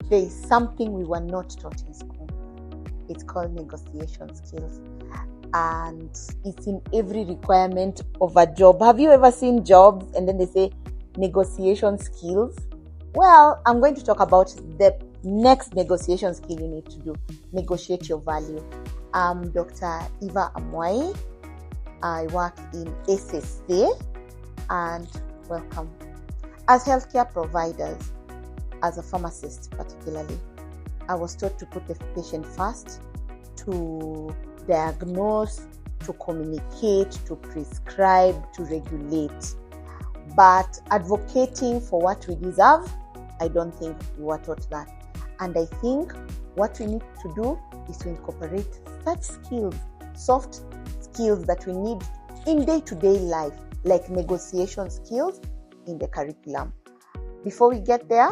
there is something we were not taught in school. It's called negotiation skills. And it's in every requirement of a job. Have you ever seen jobs and then they say negotiation skills? Well, I'm going to talk about the next negotiation skill you need to do. Negotiate your value. I'm Dr. Eva Amwai. I work in SSA, and welcome. As healthcare providers, as a pharmacist particularly, I was taught to put the patient first, to diagnose, to communicate, to prescribe, to regulate. But advocating for what we deserve, I don't think we were taught that. And I think what we need to do is to incorporate such skills, soft skills that we need in day-to-day life, like negotiation skills, in the curriculum. Before we get there,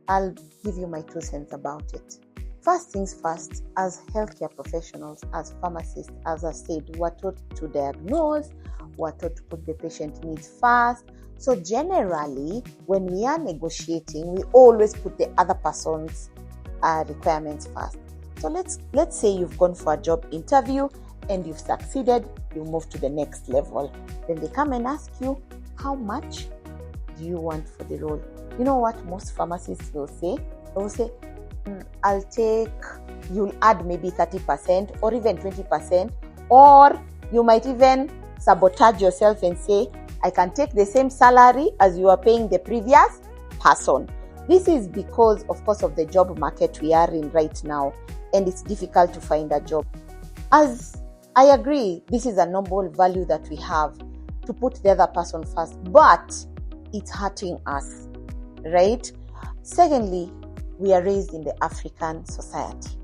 I'll give you my 2 cents about it. First things first, as healthcare professionals, as pharmacists, as I said, we're taught to diagnose, we're taught to put the patient needs first. So generally, when we are negotiating, we always put the other person's requirements first. So let's say you've gone for a job interview and you've succeeded, you move to the next level. Then they come and ask you, how much do you want for the role? You know what most pharmacists will say? They will say, you'll add maybe 30% or even 20%, or you might even sabotage yourself and say, I can take the same salary as you are paying the previous person. This is because, of course, of the job market we are in right now, and it's difficult to find a job. As I agree, this is a noble value that we have, to put the other person first, but it's hurting us, right? Secondly, we are raised in the African society.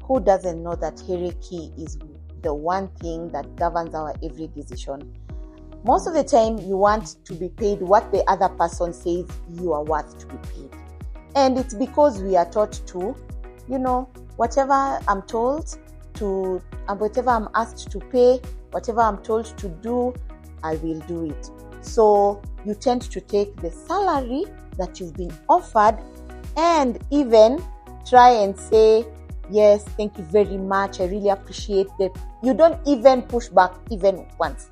Who doesn't know that hierarchy is the one thing that governs our every decision? Most of the time, you want to be paid what the other person says you are worth to be paid. And it's because we are taught to, whatever I'm told to, and whatever I'm asked to pay, whatever I'm told to do, I will do it. So you tend to take the salary that you've been offered and even try and say, yes, thank you very much, I really appreciate that. You don't even push back even once.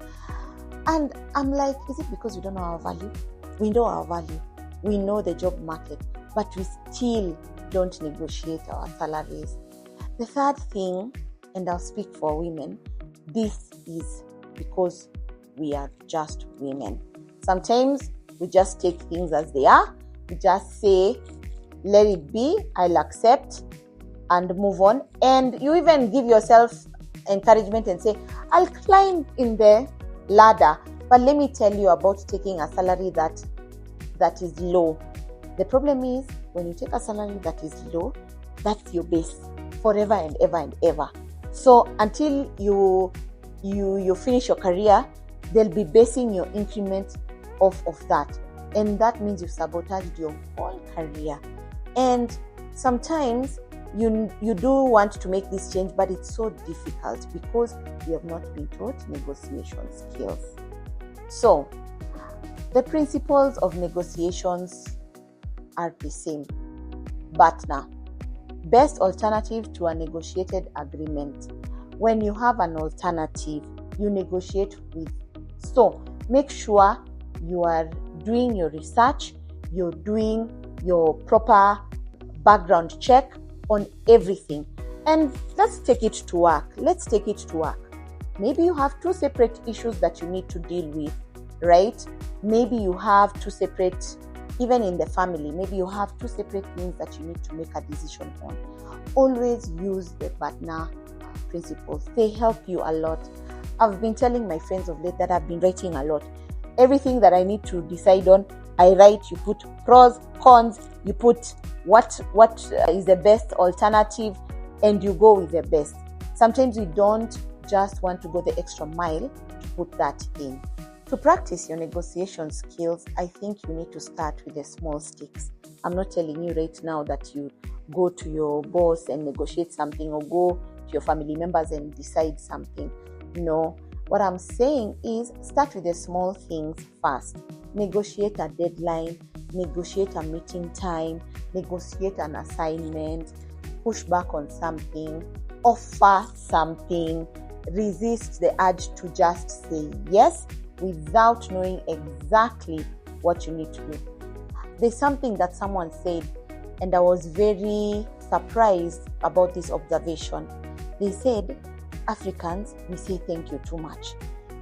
And I'm like, is it because we don't know our value? We know our value. We know the job market, but we still don't negotiate our salaries. The third thing, and I'll speak for women, this is because we are just women. Sometimes we just take things as they are. We just say, let it be, I'll accept, and move on. And you even give yourself encouragement and say, I'll climb in the ladder, but let me tell you about taking a salary that is low. The problem is, when you take a salary that is low, that's your base forever and ever and ever. So until you finish your career, they'll be basing your increment off of that, and that means you've sabotaged your whole career. And sometimes you do want to make this change, but it's so difficult because we have not been taught negotiation skills. So the principles of negotiations are the same, but now, best alternative to a negotiated agreement. When you have an alternative, you negotiate with. So make sure you are doing your research, you're doing your proper background check on everything. And let's take it to work. Maybe you have 2 separate issues that you need to deal with, right? Maybe you have 2 separate, even in the family, maybe you have 2 separate things that you need to make a decision on. Always use the partner principles. They help you a lot. I've been telling my friends of late that I've been writing a lot. Everything that I need to decide on, I write. You put pros, cons, you put what is the best alternative, and you go with the best. Sometimes we don't just want to go the extra mile to put that in. To practice your negotiation skills, I think you need to start with the small sticks. I'm not telling you right now that you go to your boss and negotiate something, or go to your family members and decide something. No, what I'm saying is start with the small things first. Negotiate a deadline, negotiate a meeting time, negotiate an assignment, push back on something, offer something, resist the urge to just say yes without knowing exactly what you need to do. There's something that someone said, and I was very surprised about this observation. They said, Africans, we say thank you too much.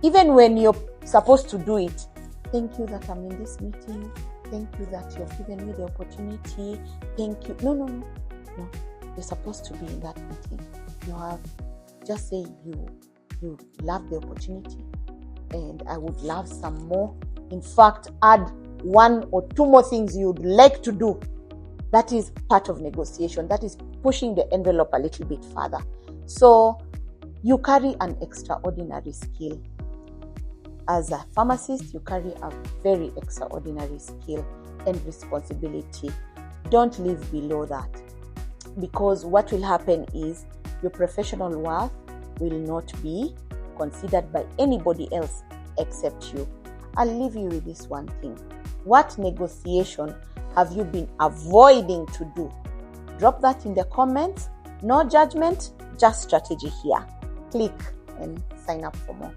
Even when you're supposed to do it, thank you that I'm in this meeting. Thank you that you've given me the opportunity. Thank you. No. You're supposed to be in that meeting. You have just say you love the opportunity, and I would love some more. In fact, add 1 or 2 more things you'd like to do. That is part of negotiation. That is pushing the envelope a little bit further. So you carry an extraordinary skill. As a pharmacist, you carry a very extraordinary skill and responsibility. Don't live below that, because what will happen is your professional worth will not be considered by anybody else except you. I'll leave you with this one thing. What negotiation have you been avoiding to do? Drop that in the comments. No judgment, just strategy here. Click and sign up for more.